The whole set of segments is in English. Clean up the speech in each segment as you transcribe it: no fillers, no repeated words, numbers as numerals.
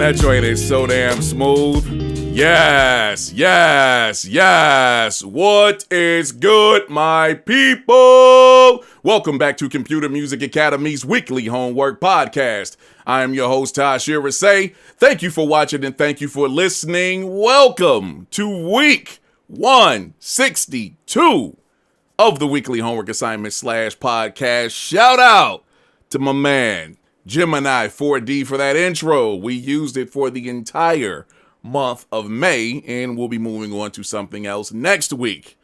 Man, that joint is so damn smooth. Yes. What is good, my people? Welcome back to Computer Music Academy's weekly homework podcast. I am your host, Tashir Rasay. Thank you for watching and thank you for listening. Welcome to week 162 of the weekly homework assignment / podcast. Shout out to my man, Gemini 4D, for that intro. We used it for the entire month of May, and we'll be moving on to something else next week.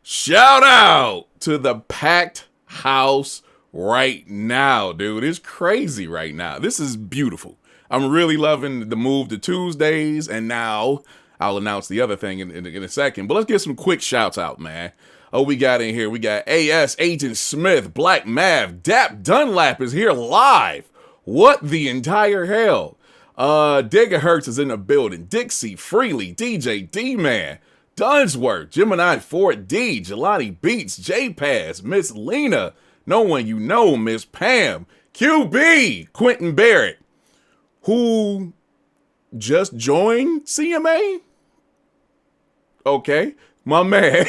Shout out to the packed house right now, dude. It's crazy right now. This is beautiful. I'm really loving the move to Tuesdays, and now I'll announce the other thing in a second. But let's get some quick shouts out, man. Oh, we got in here. We got AS, Agent Smith, BLACMAU, Dunlap is here live. What the entire hell? Gigahertz is in the building. DIXI, Freely, DJ D-Man, Dunsworth, Gemini 4D, Jelani Beats, JPAZ, Miss Lena, No One You Know, Miss Pam, QB, Quentin Barrett, who just joined CMA? Okay. My man,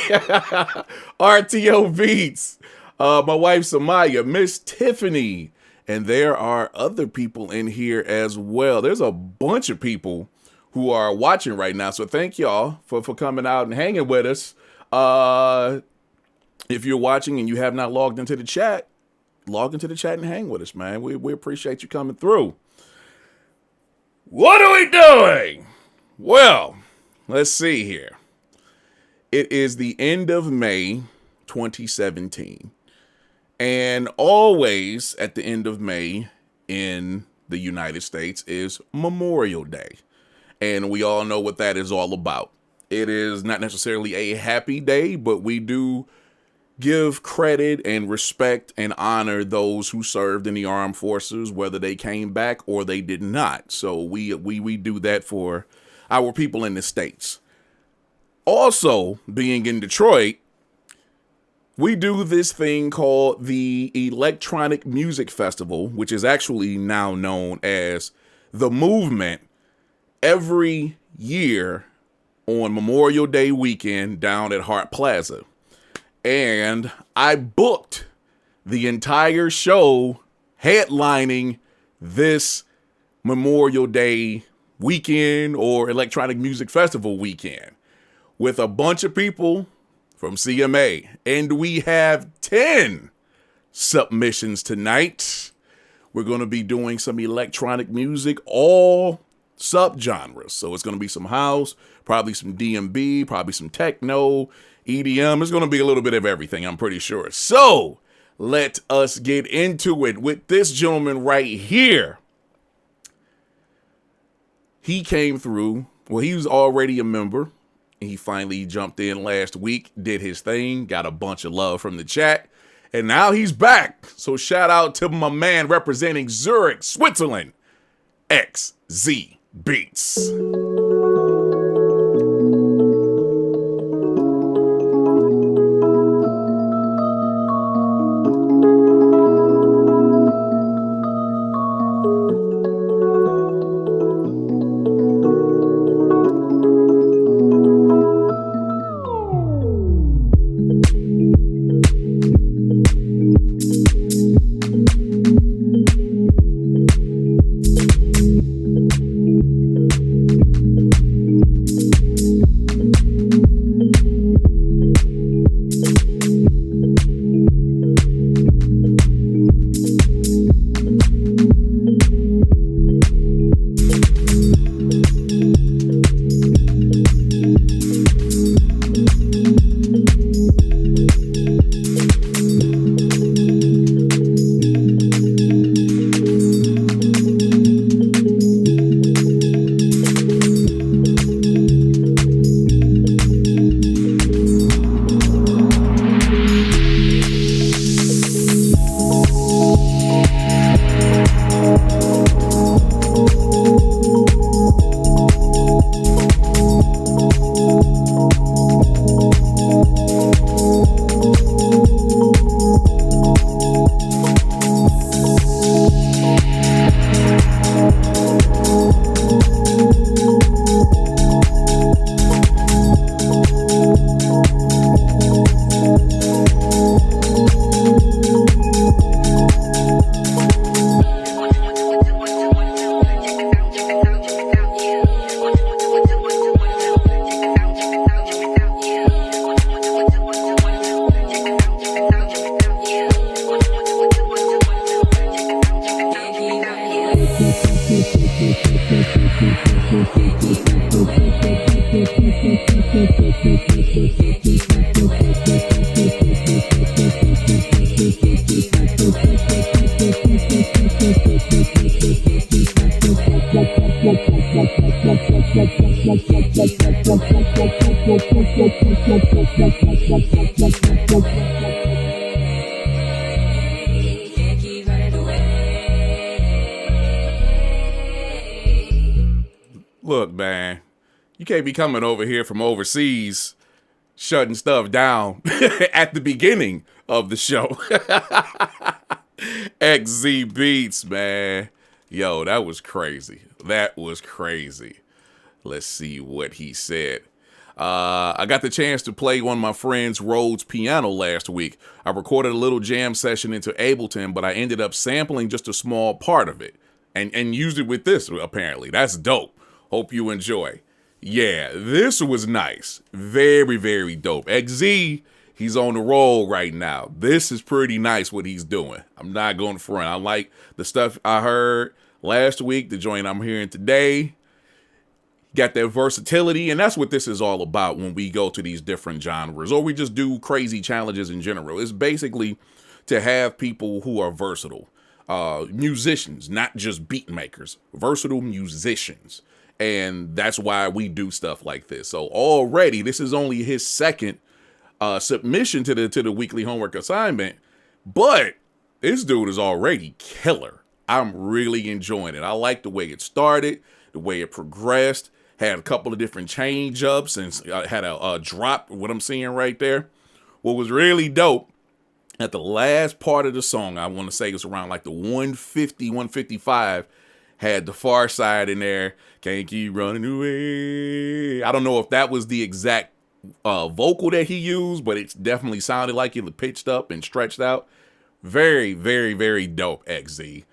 RTO Beats, my wife Samaya, Miss Tiffany, and there are other people in here as well. There's a bunch of people who are watching right now, so thank y'all for coming out and hanging with us. If you're watching and you have not logged into the chat, log into the chat and hang with us, man. We appreciate you coming through. What are we doing? Well, let's see here. It is the end of May 2017, and always at the end of May in the United States is Memorial Day, and we all know what that is all about. It is not necessarily a happy day, but we do give credit and respect and honor those who served in the armed forces, whether they came back or they did not. So we do that for our people in the States. Also, being in Detroit, we do this thing called the Electronic Music Festival, which is actually now known as The Movement, every year on Memorial Day weekend down at Hart Plaza. And I booked the entire show headlining this Memorial Day weekend or Electronic Music Festival weekend with a bunch of people from CMA. And we have 10 submissions tonight. We're going to be doing some electronic music, all subgenres. So it's going to be some house, probably some DMB, probably some techno, EDM. It's going to be a little bit of everything, I'm pretty sure. So let us get into it with this gentleman right here. He came through. Well, he was already a member. He finally jumped in last week, did his thing, got a bunch of love from the chat, and now he's back. So shout out to my man representing Zurich, Switzerland, XZ Beats. Look, man, you can't be coming over here from overseas shutting stuff down at the beginning of the show. XZ Beats, man. Yo, that was crazy. That was crazy. Let's see what he said. I got the chance to play one of my friend's Rhodes piano last week. I recorded a little jam session into Ableton, but I ended up sampling just a small part of it and used it with this, apparently. That's dope. Hope you enjoy. Yeah, this was nice. Very, very dope. XZ, he's on the roll right now. This is pretty nice what he's doing. I'm not going front. I like the stuff I heard last week, the joint I'm hearing today. Got that versatility, and that's what this is all about when we go to these different genres, or we just do crazy challenges in general. It's basically to have people who are versatile. Musicians, not just beat makers. Versatile musicians. And that's why we do stuff like this. So already, this is only his second submission to the weekly homework assignment, but this dude is already killer. I'm really enjoying it. I like the way it started, the way it progressed, had a couple of different change ups, and had a drop, what I'm seeing right there. What was really dope at the last part of the song, I want to say it's around like the 150, 155, had the Far Side in there. Can't keep running away. I don't know if that was the exact vocal that he used, but it definitely sounded like it was pitched up and stretched out. Very, very, very dope, XZ.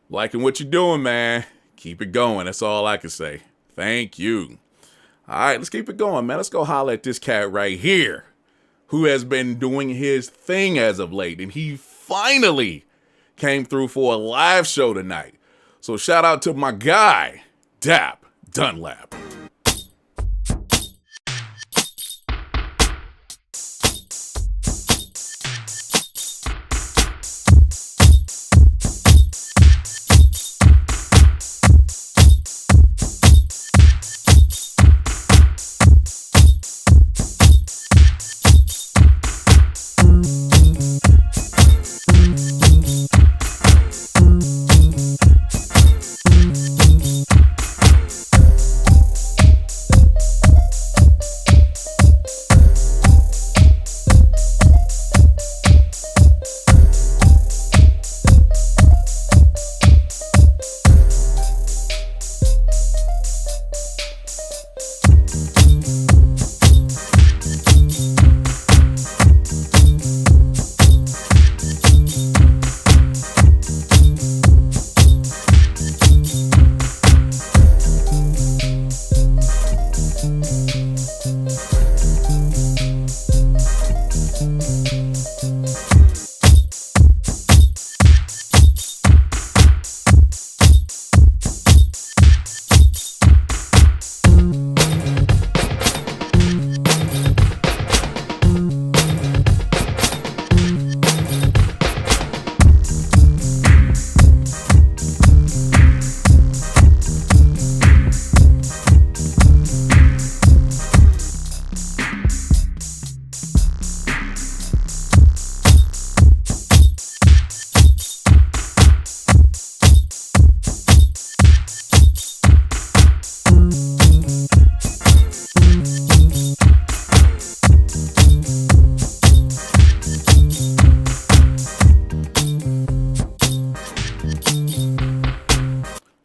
Liking what you're doing, man. Keep it going. That's all I can say. Thank you. All right, let's keep it going, man. Let's go holler at this cat right here, who has been doing his thing as of late, and he finally came through for a live show tonight. So shout out to my guy, Dunlap.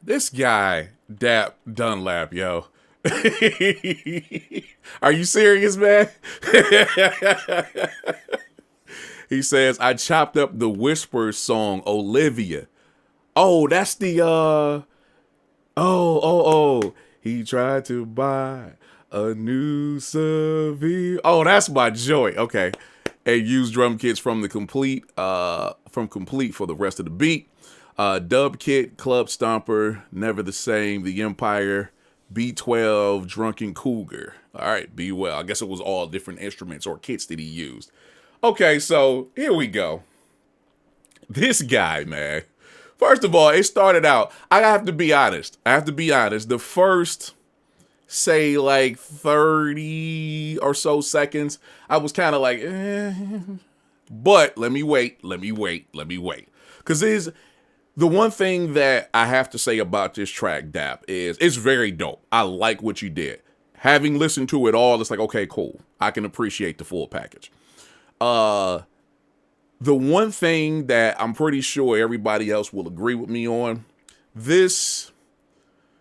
This guy, Dunlap, yo. Are you serious, man? He says, I chopped up the Whispers song, Olivia. Oh, that's the, he tried to buy a new Seville. Oh, that's my joy. Okay. And use drum kits from the Complete for the rest of the beat. Dub Kit, Club Stomper, Never the Same, The Empire, B12, Drunken Cougar. All right, be well. I guess it was all different instruments or kits that he used. Okay, so here we go. This guy, man. First of all, it started out, I have to be honest. The first, say, like 30 or so seconds, I was kind of like, But let me wait. Because the one thing that I have to say about this track, Dap, is it's very dope. I like what you did. Having listened to it all, it's like, okay, cool. I can appreciate the full package. The one thing that I'm pretty sure everybody else will agree with me on, this,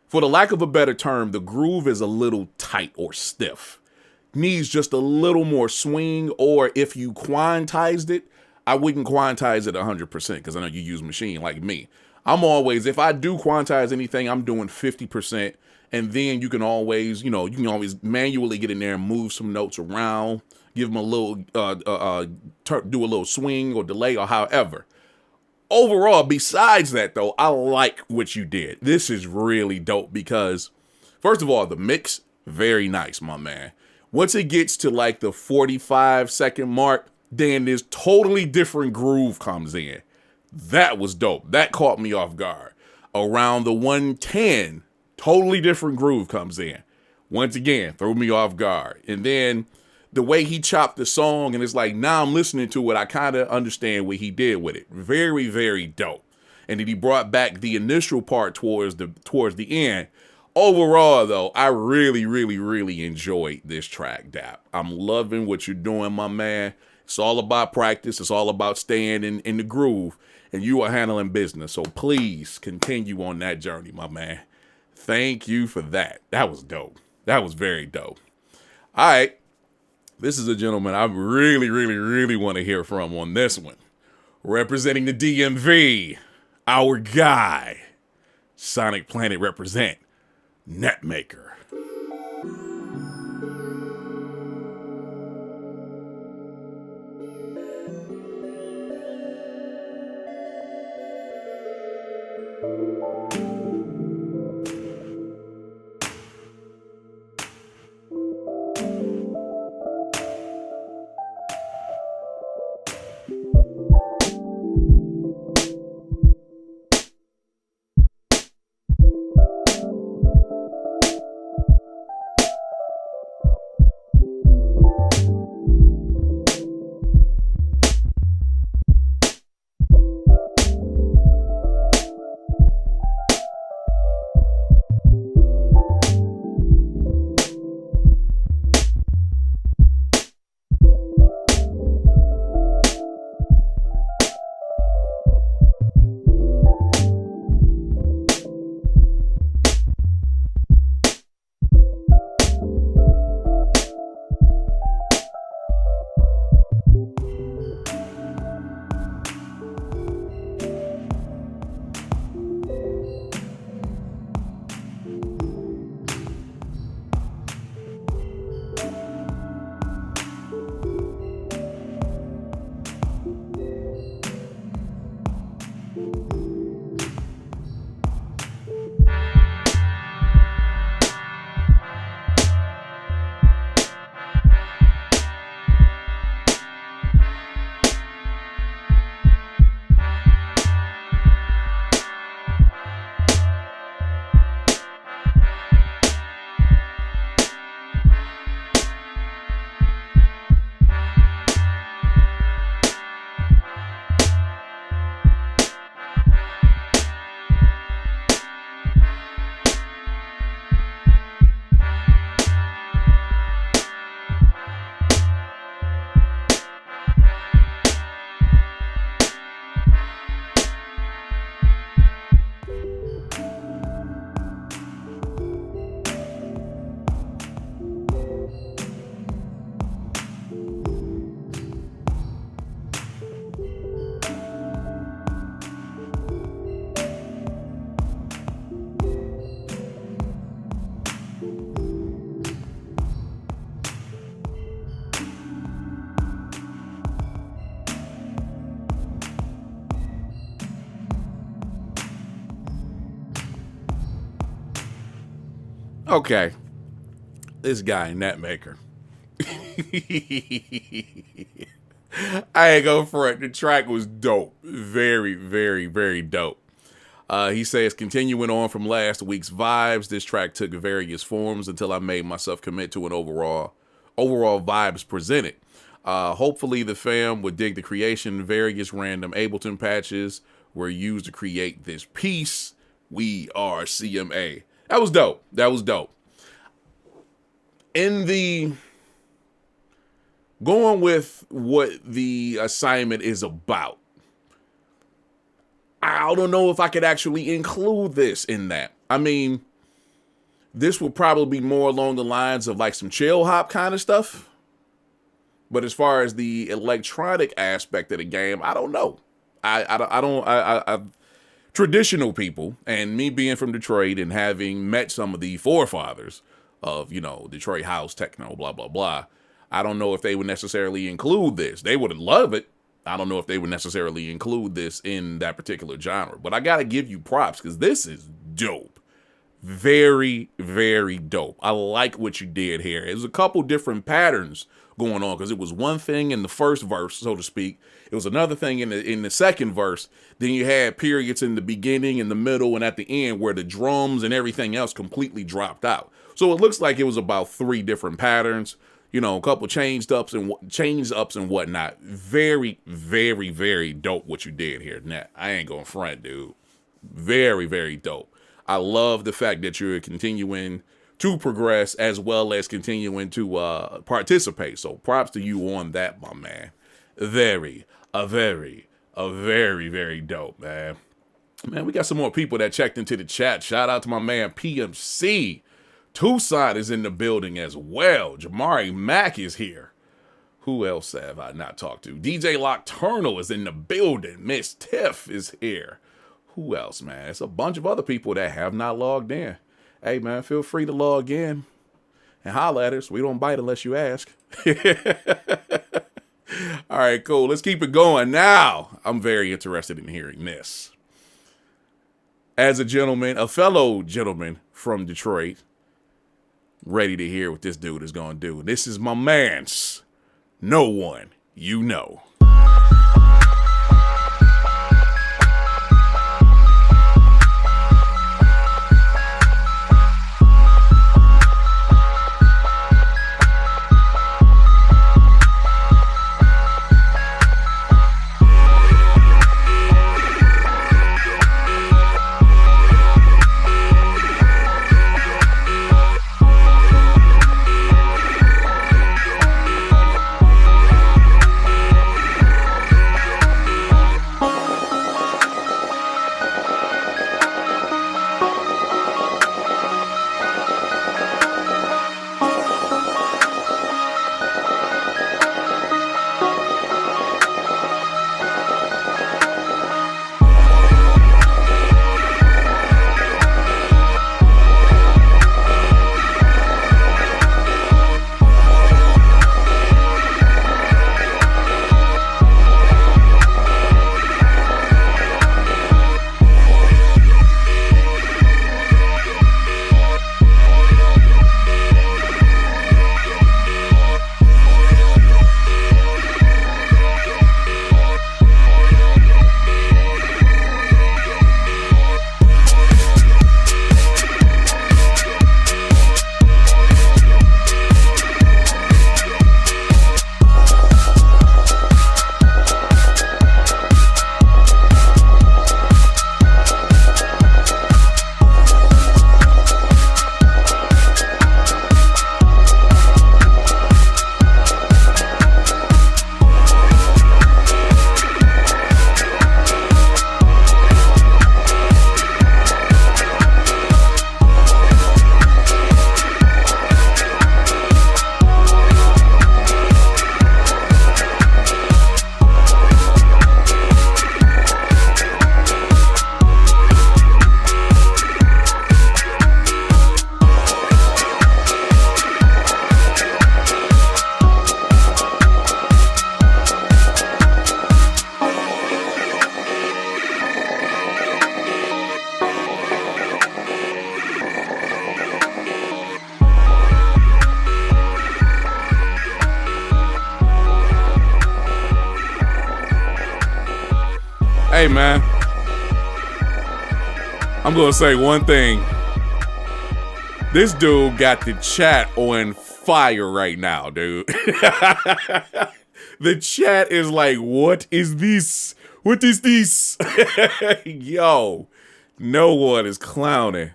for the lack of a better term, the groove is a little tight or stiff. Needs just a little more swing, or if you quantized it, I wouldn't quantize it 100% because I know you use machine like me. I'm always, if I do quantize anything, I'm doing 50%, and then you can always, you can always manually get in there and move some notes around, give them a little, do a little swing or delay or however. Overall, besides that though, I like what you did. This is really dope because, first of all, the mix, very nice, my man. Once it gets to like the 45-second mark, then this totally different groove comes in. That was dope. That caught me off guard. Around the 110, totally different groove comes in. Once again, threw me off guard. And then the way he chopped the song, and it's like, now I'm listening to it, I kind of understand what he did with it. Very, very dope. And then he brought back the initial part towards the end. Overall, though, I really, really, really enjoyed this track, Dap. I'm loving what you're doing, my man. It's all about practice. It's all about staying in the groove. And you are handling business. So please continue on that journey, my man. Thank you for that. That was dope. That was very dope. All right. This is a gentleman I really, really, really want to hear from on this one. Representing the DMV, our guy, Sonic Planet represent, NETMBKR. Okay. This guy, Netmaker. I ain't go for it. The track was dope. Very, very, very dope. He says, continuing on from last week's vibes, this track took various forms until I made myself commit to an overall vibes presented. Hopefully the fam would dig the creation. Various random Ableton patches were used to create this piece. We are CMA. That was dope. That was dope. In the going with what the assignment is about, I don't know if I could actually include this in that. I mean, this would probably be more along the lines of like some chill hop kind of stuff. But as far as the electronic aspect of the game, I don't know. I traditional people, and me being from Detroit and having met some of the forefathers of, you know, Detroit house, techno, blah, blah, blah. I don't know if they would necessarily include this. They would love it. I don't know if they would necessarily include this in that particular genre. But I got to give you props because this is dope. Very, very dope. I like what you did here. There's a couple different patterns going on because it was one thing in the first verse, so to speak. It was another thing in the second verse. Then you had periods in the beginning, in the middle, and at the end where the drums and everything else completely dropped out. So it looks like it was about 3 different patterns. You know, a couple changed ups and whatnot. Very, very, very dope what you did here, Nat. I ain't gonna front, dude. Very, very dope. I love the fact that you're continuing to progress as well as continuing to participate. So props to you on that, my man. Very, very dope, man. Man, we got some more people that checked into the chat. Shout out to my man PMC. Tucson is in the building as well. Jamari Mack is here. Who else have I not talked to? DJ Lockturnal is in the building. Miss Tiff is here. Who else, man? It's a bunch of other people that have not logged in. Hey, man, feel free to log in and holler at us. We don't bite unless you ask. All right, cool. Let's keep it going. Now, I'm very interested in hearing this. As a gentleman, a fellow gentleman from Detroit, ready to hear what this dude is going to do. This is my man's No One You Know. Hey, man. I'm going to say one thing. This dude got the chat on fire right now, dude. The chat is like, what is this? What is this? Yo, no one is clowning.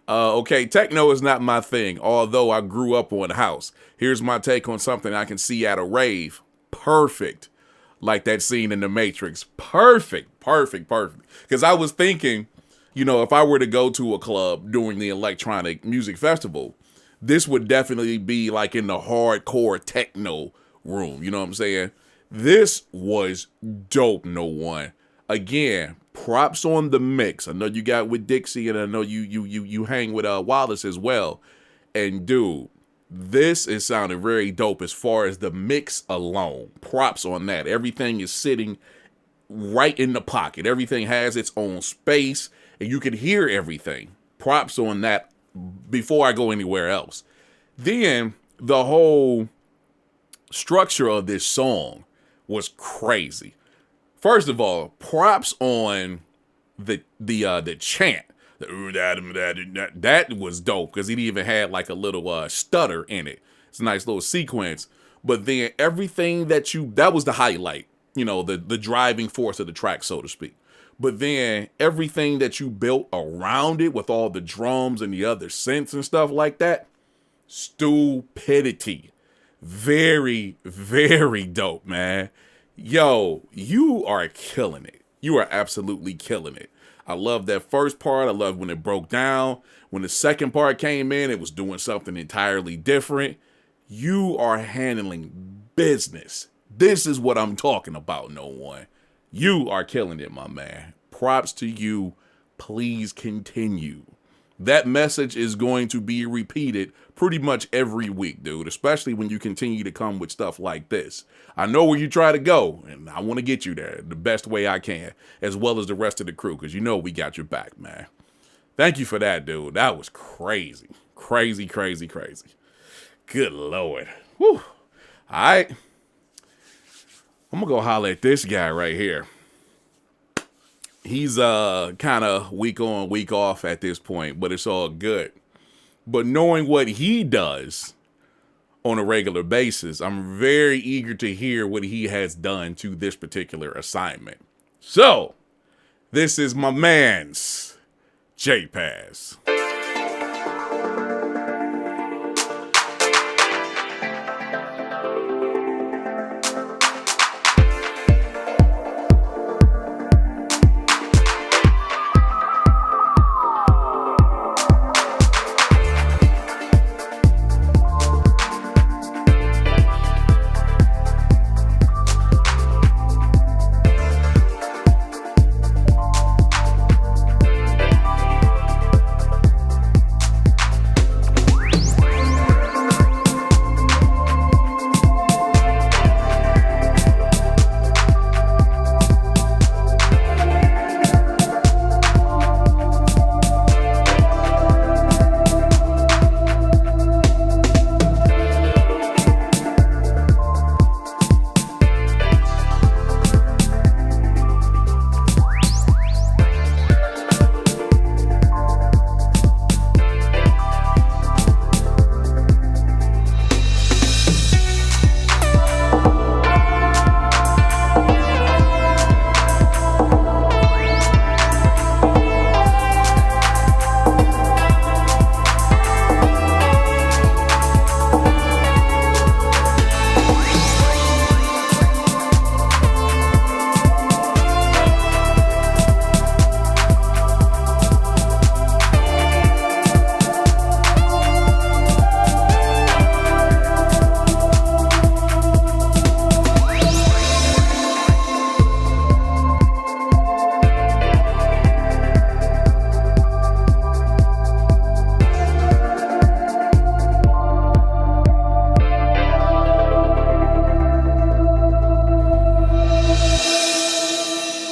Okay, techno is not my thing, although I grew up on house. Here's my take on something I can see at a rave. Perfect. Like that scene in The Matrix. Perfect, perfect, perfect. Because I was thinking, you know, if I were to go to a club during the Electronic Music Festival, this would definitely be like in the hardcore techno room. You know what I'm saying? This was dope, no one. Again, props on the mix. I know you got with DIXI, and I know you hang with Wallace as well. And dude, this is sounding very dope as far as the mix alone. Props on that. Everything is sitting right in the pocket. Everything has its own space, and you can hear everything. Props on that before I go anywhere else. Then the whole structure of this song was crazy. First of all, props on the chant. That was dope because it even had like a little stutter in it. It's a nice little sequence. But then everything that was the highlight, you know, the driving force of the track, so to speak. But then everything that you built around it with all the drums and the other synths and stuff like that, stupidity. Very, very dope, man. Yo, you are killing it. You are absolutely killing it. I love that first part. I love when it broke down. When the second part came in, it was doing something entirely different. You are handling business. This is what I'm talking about, no one. You are killing it, my man. Props to you. Please continue. That message is going to be repeated pretty much every week, dude, especially when you continue to come with stuff like this. I know where you try to go, and I want to get you there the best way I can, as well as the rest of the crew, because you know we got your back, man. Thank you for that, dude. That was crazy. Crazy, crazy, crazy. Good Lord. Whew. All right. I'm going to go holler at this guy right here. He's kind of week on, week off at this point, but it's all good. But knowing what he does on a regular basis, I'm very eager to hear what he has done to this particular assignment. So, this is my man's JPAZ.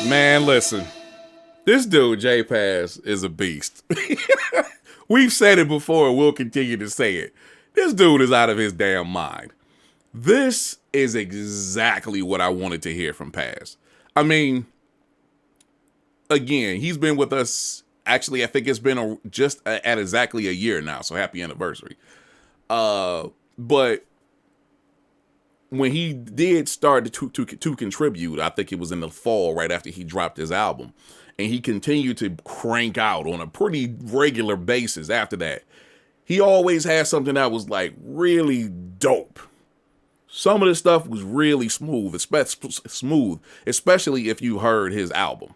Man, listen, this dude, JPAZ, is a beast. We've said it before and we'll continue to say it. This dude is out of his damn mind. This is exactly what I wanted to hear from Paz. I mean, again, he's been with us. Actually, I think it's been just at exactly a year now. So happy anniversary. But when he did start to contribute, I think it was in the fall right after he dropped his album, and he continued to crank out on a pretty regular basis after that. He always had something that was like really dope. Some of the stuff was really smooth, especially if you heard his album.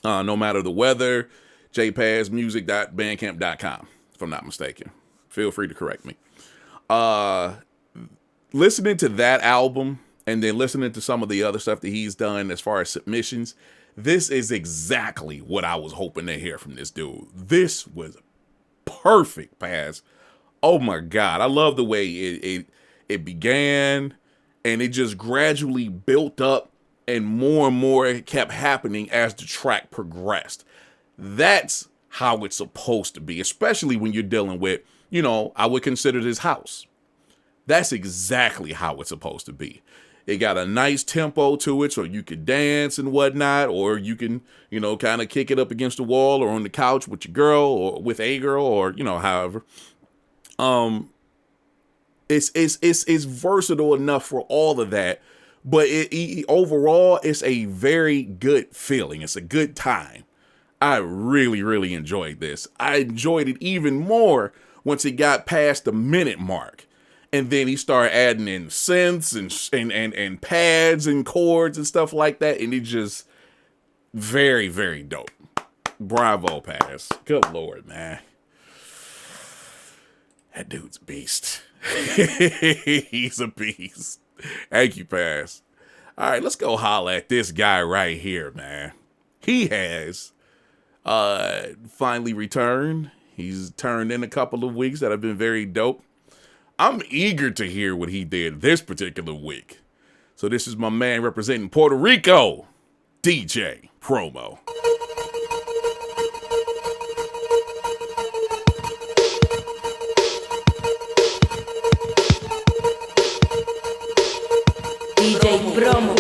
No Matter the Weather, JPAZ music.bandcamp.com, if I'm not mistaken. Feel free to correct me. Listening to that album and then listening to some of the other stuff that he's done as far as submissions, this is exactly what I was hoping to hear from this dude. This was perfect, Paz. Oh my God. I love the way it began, and it just gradually built up, and more kept happening as the track progressed. That's how it's supposed to be, especially when you're dealing with, I would consider this house. That's exactly how it's supposed to be. It got a nice tempo to it, so you can dance and whatnot, or you can, kind of kick it up against the wall or on the couch with your girl or with a girl, or, however. It's versatile enough for all of that, but overall, it's a very good feeling. It's a good time. I really, really enjoyed this. I enjoyed it even more once it got past the minute mark. And then he started adding in synths and pads and chords and stuff like that. And it just very, very dope. Bravo, Paz. Good Lord, man. That dude's a beast. He's a beast. Thank you, Paz. All right, let's go holla at this guy right here, man. He has finally returned. He's turned in a couple of weeks that have been very dope. I'm eager to hear what he did this particular week. So this is my man representing Puerto Rico, DJ Promo. DJ Promo.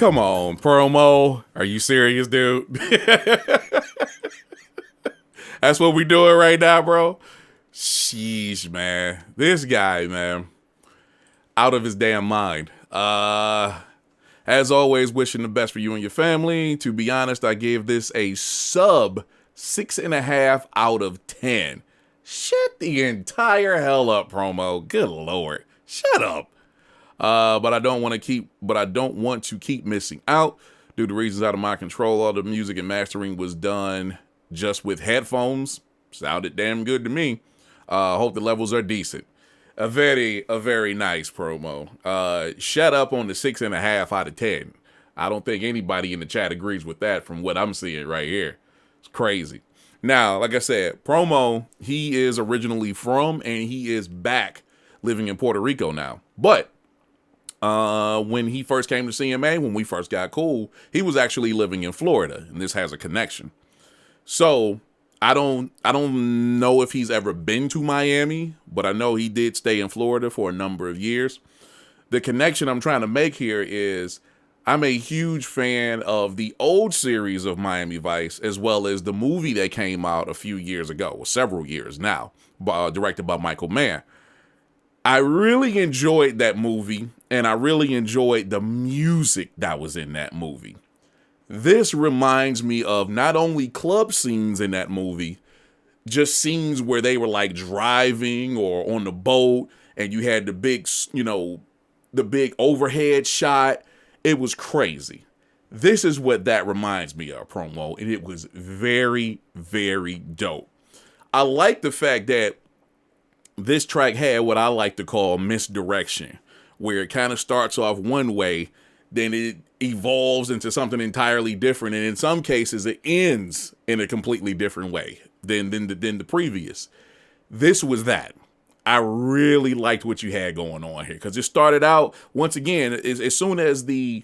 Come on, Promo. Are you serious, dude? That's what we doing right now, bro. Sheesh, man. This guy, man, out of his damn mind. As always, wishing the best for you and your family. To be honest, I gave this a sub 6.5 out of 10. Shut the entire hell up, promo. Good Lord. Shut up. But I don't want to keep missing out due to reasons out of my control. All the music and mastering was done just with headphones. Sounded damn good to me. Hope the levels are decent. A very nice promo. Shut up on the 6.5 out of 10. I don't think anybody in the chat agrees with that from what I'm seeing right here. It's crazy. Now, like I said, promo, he is originally from and he is back living in Puerto Rico now. But when he first came to CMA, when we first got cool, he was actually living in Florida, and this has a connection. So I don't know if he's ever been to Miami, but I know he did stay in Florida for a number of years. The connection I'm trying to make here is I'm a huge fan of the old series of Miami Vice, as well as the movie that came out a few years ago, or several years now, directed by Michael Mann. I really enjoyed that movie, and I really enjoyed the music that was in that movie. This reminds me of not only club scenes in that movie, just scenes where they were like driving or on the boat, and you had the big, the big overhead shot. It was crazy. This is what that reminds me of, promo, and it was very, very dope. I like the fact that this track had what I like to call misdirection, where it kind of starts off one way, then it evolves into something entirely different, and in some cases it ends in a completely different way than the previous. This was that. I really liked what you had going on here, because it started out, once again, as soon as the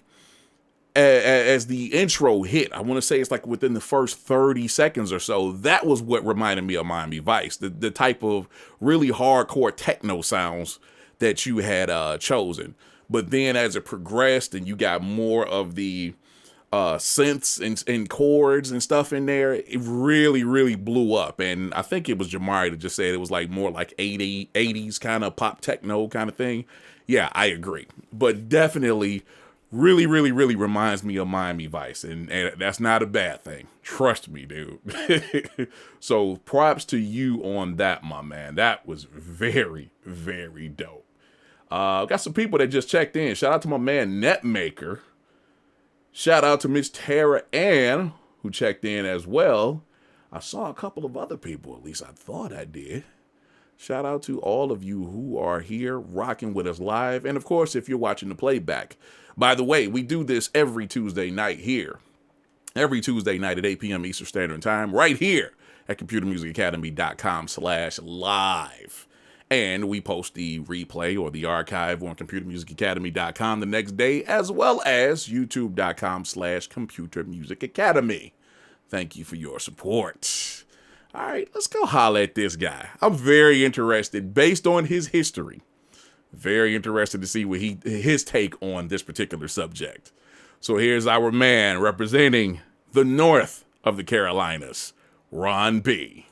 intro hit, I want to say it's like within the first 30 seconds or so, that was what reminded me of Miami Vice, the type of really hardcore techno sounds that you had chosen. But then as it progressed and you got more of the synths and chords and stuff in there, it really, really blew up. And I think it was Jamari that just said it was like more like 80s kind of pop techno kind of thing. Yeah, I agree. But definitely really, really, really reminds me of Miami Vice. And that's not a bad thing. Trust me, dude. So props to you on that, my man. That was very, very dope. Got some people that just checked in. Shout out to my man Netmaker. Shout out to Miss Tara Ann, who checked in as well. I saw a couple of other people, at least I thought I did. Shout out to all of you who are here rocking with us live. And of course, if you're watching the playback. By the way, we do this every Tuesday night here. Every Tuesday night at 8 p.m. Eastern Standard Time, right here at computermusicacademy.com/live. And we post the replay or the archive on computermusicacademy.com the next day, as well as youtube.com/computermusicacademy. Thank you for your support. All right, let's go holler at this guy. I'm very interested, based on his history, very interested to see what his take on this particular subject. So here's our man representing the north of the Carolinas, Ron B.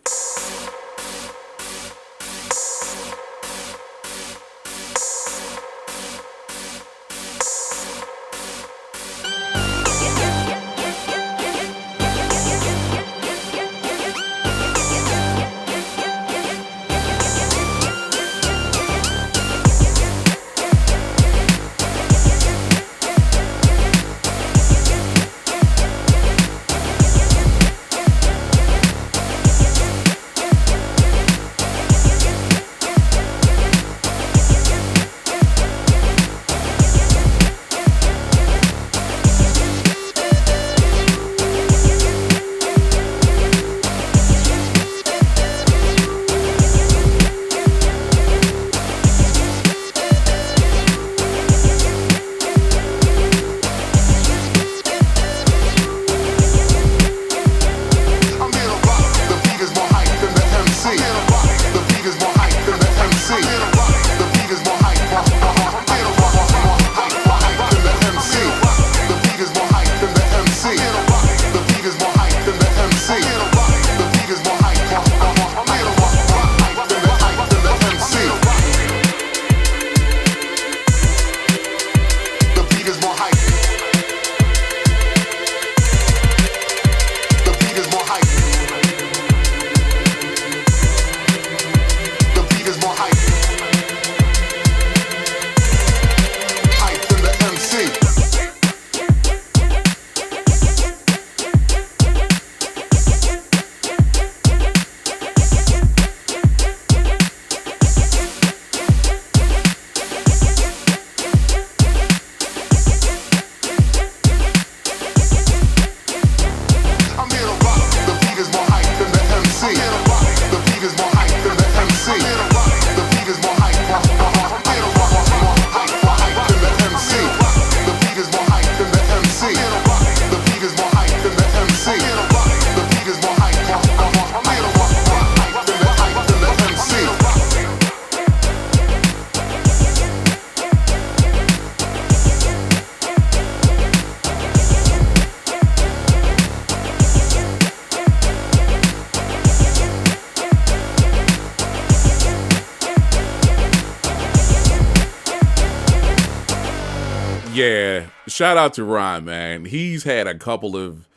Yeah, shout out to Ron, man. He's had a couple of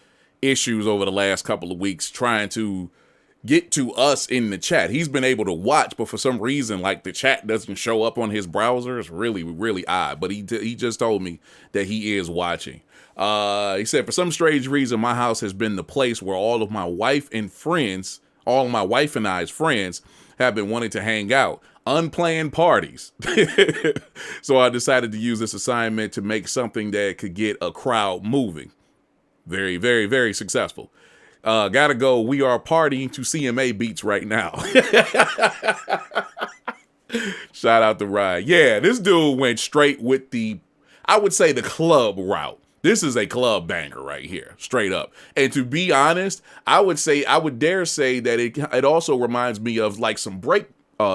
issues over the last couple of weeks trying to get to us in the chat. He's been able to watch, but for some reason, like, the chat doesn't show up on his browser. It's really, really odd. But he just told me that he is watching. He said, for some strange reason, my house has been the place where all of my wife and I's friends have been wanting to hang out. Unplanned parties. So I decided to use this assignment to make something that could get a crowd moving. Very, very, very successful. Gotta go. We are partying to CMA beats right now. Shout out to Ryan. Yeah, this dude went straight with I would say the club route. This is a club banger right here, straight up. And to be honest, I would dare say that it also reminds me of like some break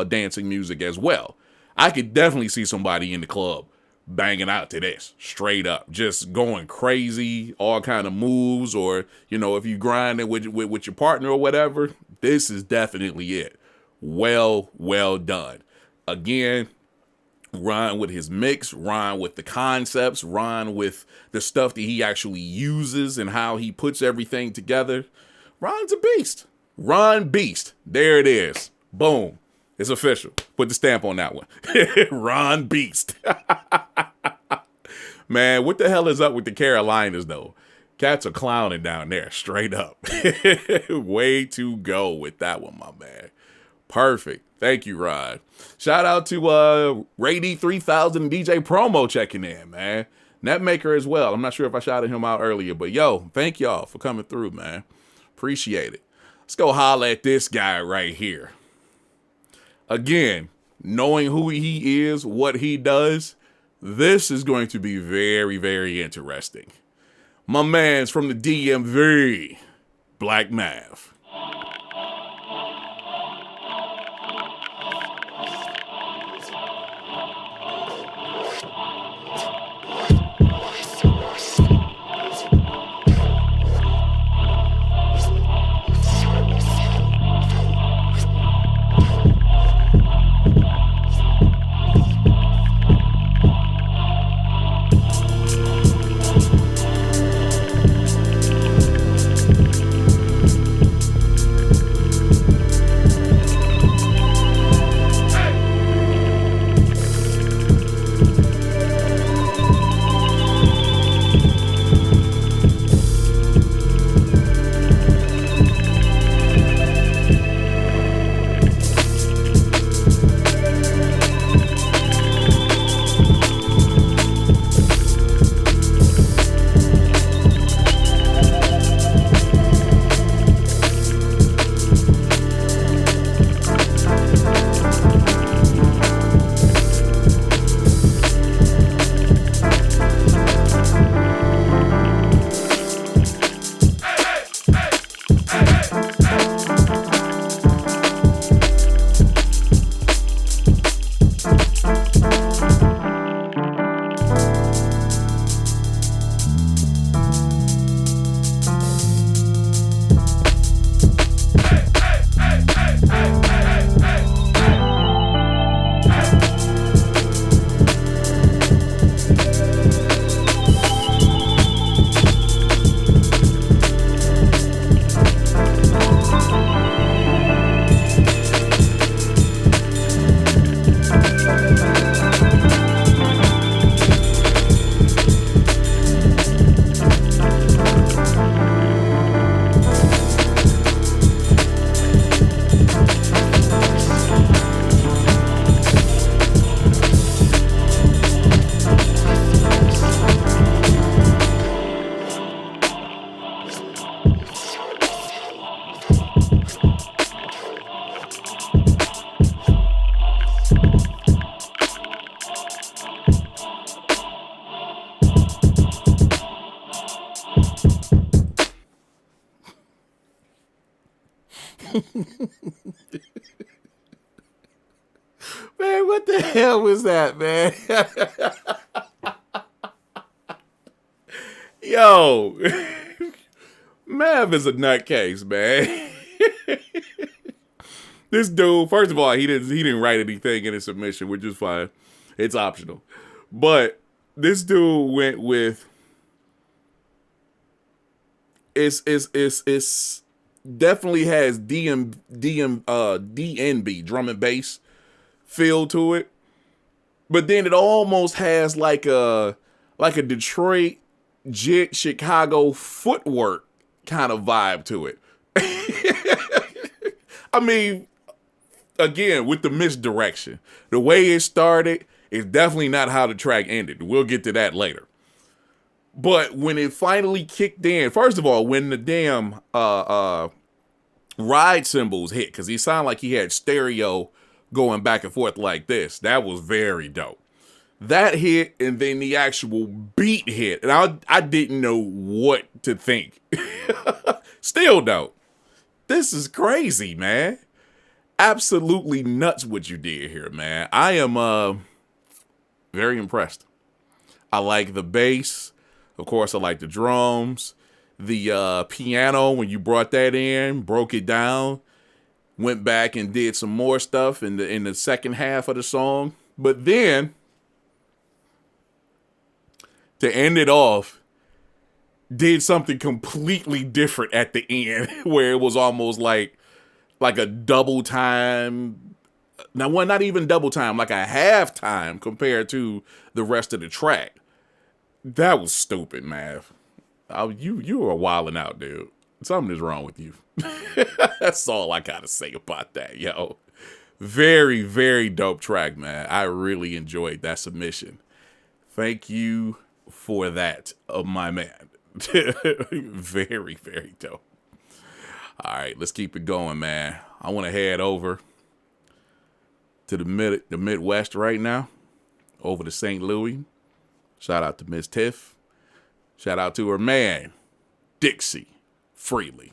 dancing music as well. I could definitely see somebody in the club banging out to this, straight up, just going crazy, all kind of moves, or, you know, if you grinding with your partner or whatever, this is definitely it. Well done. Again, Ron with his mix, Ron with the concepts, Ron with the stuff that he actually uses and how he puts everything together. Ron's a beast. Ron Beast. There it is. Boom. It's official. Put the stamp on that one. Ron Beast. Man, what the hell is up with the Carolinas, though? Cats are clowning down there, straight up. Way to go with that one, my man. Perfect. Thank you, Rod. Shout out to Ray D 3000 DJ Promo checking in, man. NETMBKR as well. I'm not sure if I shouted him out earlier, but yo, thank y'all for coming through, man. Appreciate it. Let's go holler at this guy right here. Again, knowing who he is, what he does, this is going to be very, very interesting. My man's from the DMV, BLACMAU. Man, what the hell was that, man? Yo, Mav is a nutcase, man. This dude, first of all, he didn't write anything in his submission, which is fine. It's optional. But This dude went with it's definitely has DNB drum and bass feel to it, but then it almost has like a Detroit Jit Chicago footwork kind of vibe to it. I mean, again, with the misdirection, the way it started is definitely not how the track ended. We'll get to that later. But when it finally kicked in, first of all, when the damn ride cymbals hit, because he sounded like he had stereo going back and forth like this, that was very dope. That hit, and then the actual beat hit, and I didn't know what to think. Still dope. This is crazy, man. Absolutely nuts what you did here, man. I am very impressed. I like the bass. Of course, I like the drums. The piano, when you brought that in, broke it down, went back and did some more stuff in the second half of the song. But then, to end it off, did something completely different at the end, where it was almost like a double time. Now, well, not even double time, like a half time compared to the rest of the track. That was stupid, man. You were wilding out, dude. Something is wrong with you. That's all I gotta say about that, yo. Very, very dope track, man. I really enjoyed that submission. Thank you for that, my man. Very, very dope. All right, let's keep it going, man. I want to head over to the Midwest right now, over to St. Louis. Shout out to Miss Tiff. Shout out to her man, DIXI, Freely.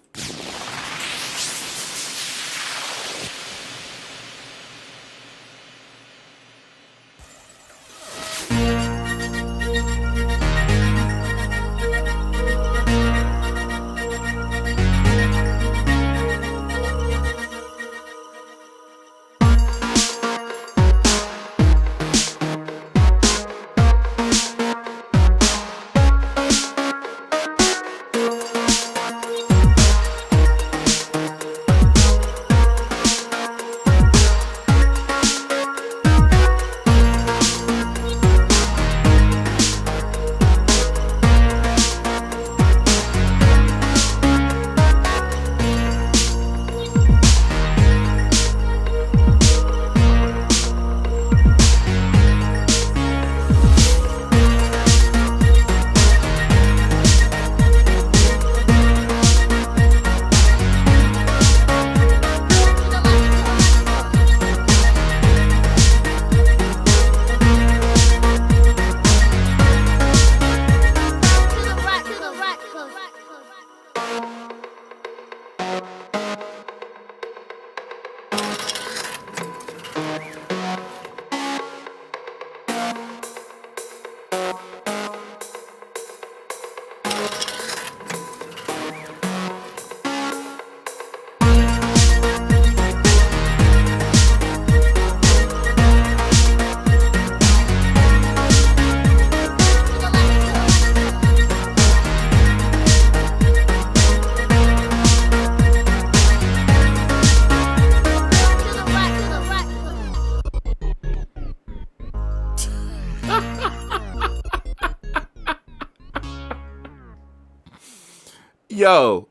Yo.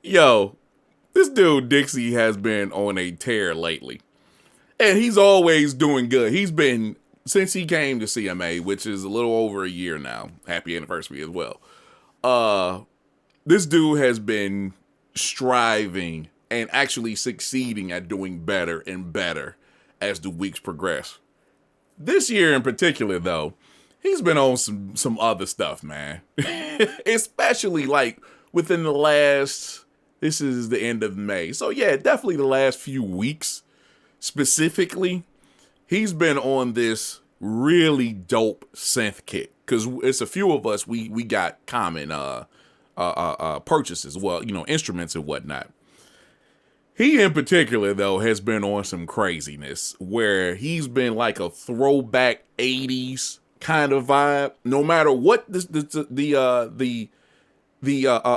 Yo. This dude DIXI has been on a tear lately. And he's always doing good. He's been, since he came to CMA, which is a little over a year now. Happy anniversary as well. This dude has been striving and actually succeeding at doing better and better as the weeks progress. This year in particular, though, he's been on some other stuff, man. Especially like within the last, this is the end of May. So yeah, definitely the last few weeks specifically, he's been on this really dope synth kit. Cause it's a few of us, we got common purchases, well, you know, instruments and whatnot. He in particular, though, has been on some craziness where he's been like a throwback 80s kind of vibe. No matter what the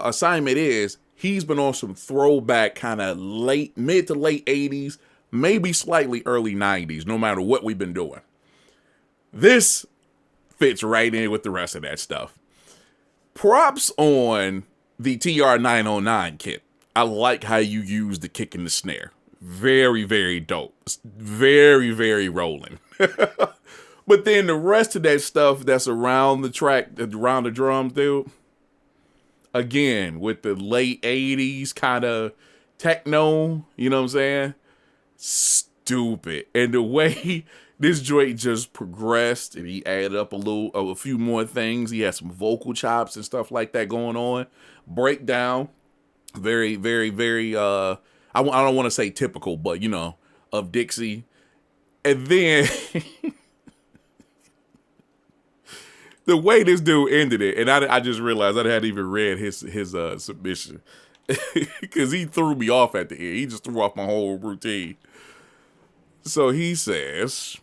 assignment is, he's been on some throwback kind of mid to late 80s, maybe slightly early 90s, no matter what we've been doing. This fits right in with the rest of that stuff. Props on the TR-909 kit. I like how you use the kick and the snare. Very, very dope. Very, very rolling. But then the rest of that stuff that's around the track, around the drums, dude, again, with the late 80s kind of techno, you know what I'm saying? Stupid. And the way this joint just progressed and he added up a few more things. He had some vocal chops and stuff like that going on. Breakdown. Very, very, very, I don't want to say typical, but, you know, of DIXI. And then the way this dude ended it, and I just realized I hadn't even read his submission because he threw me off at the end. He just threw off my whole routine. So he says,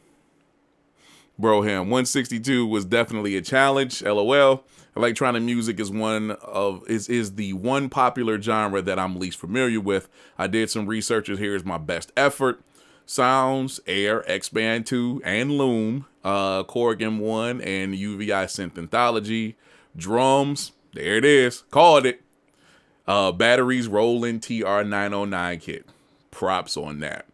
Broham, 162 was definitely a challenge, LOL. Electronic music is is the one popular genre that I'm least familiar with. I did some research, and here's my best effort. Sounds, Air, X-Band 2, and Loom, Korg M1, and UVI Synth Anthology. Drums, there it is, called it. Batteries, Roland TR-909 kit. Props on that.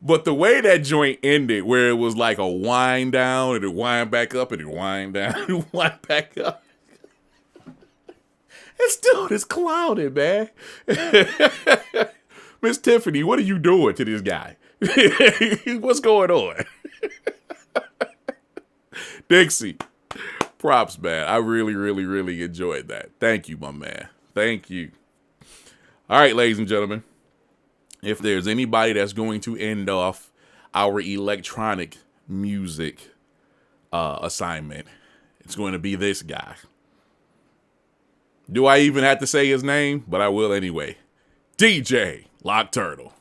But the way that joint ended, where it was like a wind down, and it wind back up, and it wind down, and it wind back up. This dude is clowning, man. Miss Tiffany, what are you doing to this guy? What's going on? DIXI, props, man. I really, really, really enjoyed that. Thank you, my man. Thank you. All right, ladies and gentlemen. If there's anybody that's going to end off our electronic music assignment, it's going to be this guy. Do I even have to say his name? But I will anyway. DJ Lockturnal.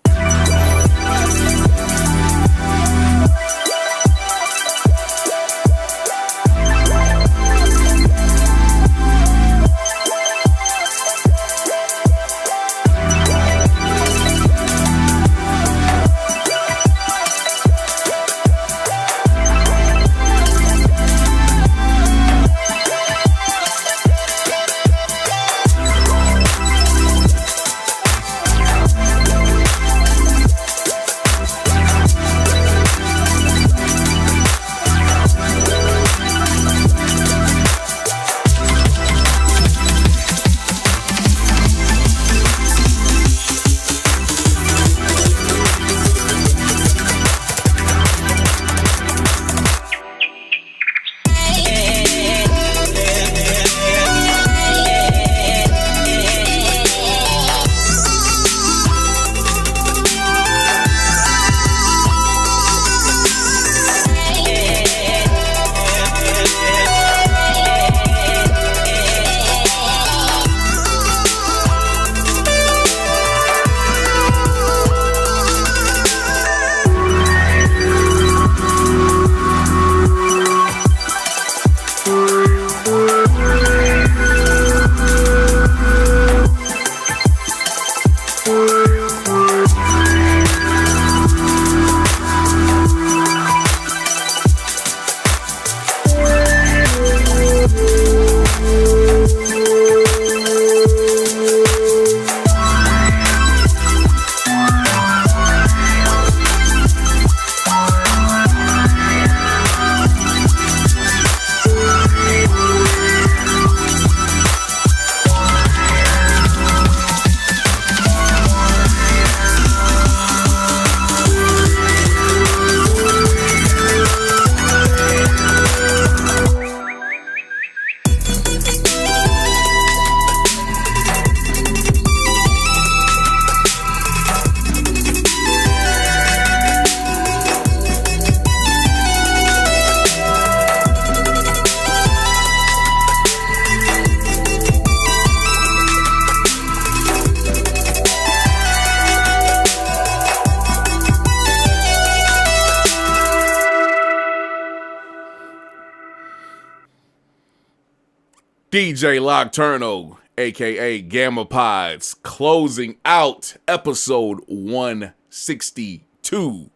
DJ Lockturnal, aka Gamma Pods, closing out episode 162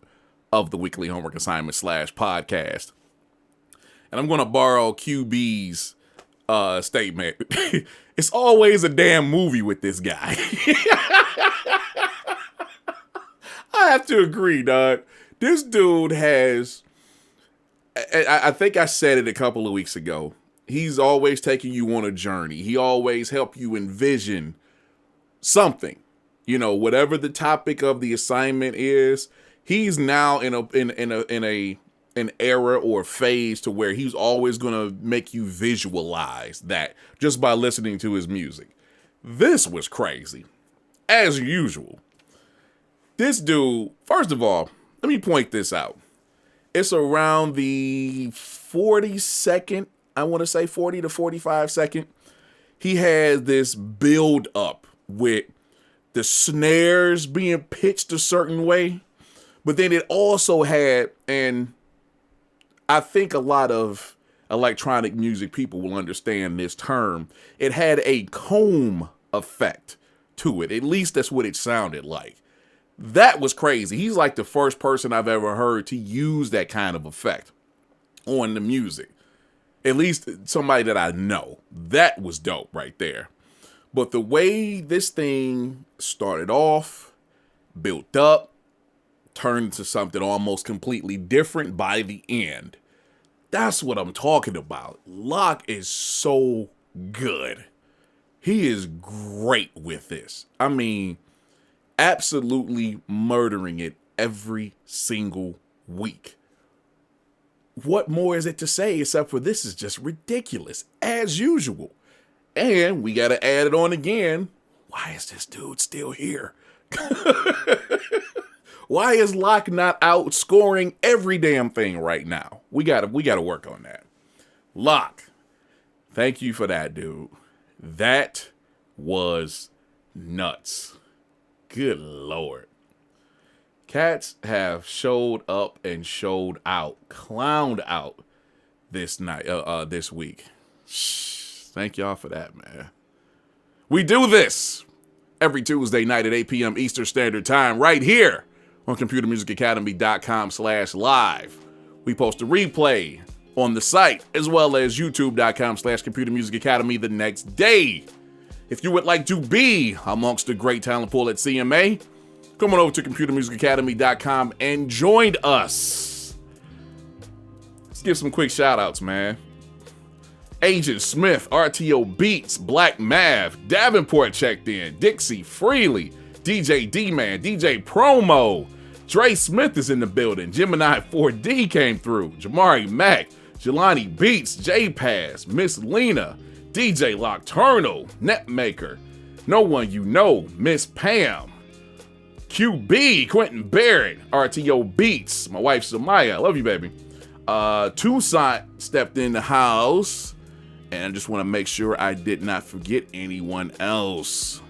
of the weekly homework assignment / podcast. And I'm going to borrow QB's statement. It's always a damn movie with this guy. I have to agree, dog. This dude has, I think I said it a couple of weeks ago. He's always taking you on a journey. He always helps you envision something. You know, whatever the topic of the assignment is, he's now in an era or phase to where he's always going to make you visualize that just by listening to his music. This was crazy, as usual. This dude, first of all, let me point this out. It's around the 40-second, I want to say 40 to 45 second. He had this build up with the snares being pitched a certain way, but then it also had, and I think a lot of electronic music people will understand this term, it had a comb effect to it. At least that's what it sounded like. That was crazy. He's like the first person I've ever heard to use that kind of effect on the music. At least somebody that I know. That was dope right there. But the way this thing started off, built up, turned into something almost completely different by the end. That's what I'm talking about. Locke is so good. He is great with this. I mean, absolutely murdering it every single week. What more is it to say except for this is just ridiculous, as usual. And we got to add it on again. Why is this dude still here? Why is Locke not outscoring every damn thing right now? We gotta work on that. Locke, thank you for that, dude. That was nuts. Good Lord. Cats have showed up and showed out, clowned out this week. Thank y'all for that, man. We do this every Tuesday night at 8 p.m. Eastern Standard Time right here on computermusicacademy.com/live. We post a replay on the site as well as youtube.com/computermusicacademy the next day. If you would like to be amongst the great talent pool at CMA, come on over to computermusicacademy.com and join us. Let's give some quick shout outs, man. Agent Smith, RTO Beats, BLACMAU, Davenport checked in, DIXI, Freely, DJ D-Man, DJ Promo, Dre Smith is in the building, Gemini 4D came through, Jamari Mack, Jelani Beats, JPAZ, Miss Lena, DJ Lockturnal, Netmaker, No One You Know, Miss Pam, QB, Quentin Barrett, RTO Beats, my wife Samaya, I love you, baby. Toussaint stepped in the house, and I just want to make sure I did not forget anyone else.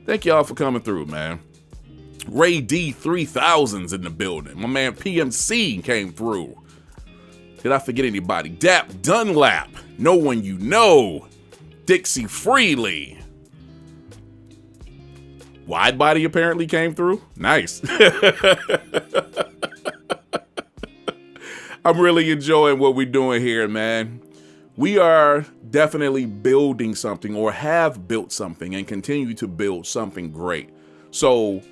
Thank y'all for coming through, man. Ray D3000's in the building. My man PMC came through. Did I forget anybody? Dunlap, No One You Know, DIXI Freely. Widebody apparently came through. Nice. I'm really enjoying what we're doing here, man. We are definitely building something, or have built something and continue to build something great. So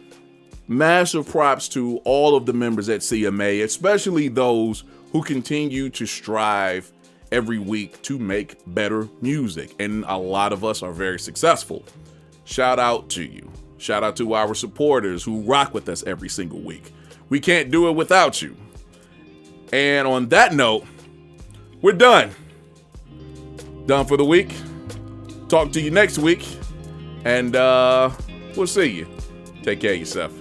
massive props to all of the members at CMA, especially those who continue to strive every week to make better music. And a lot of us are very successful. Shout out to you. Shout out to our supporters who rock with us every single week. We can't do it without you. And on that note, we're done. Done for the week. Talk to you next week. And we'll see you. Take care of yourself.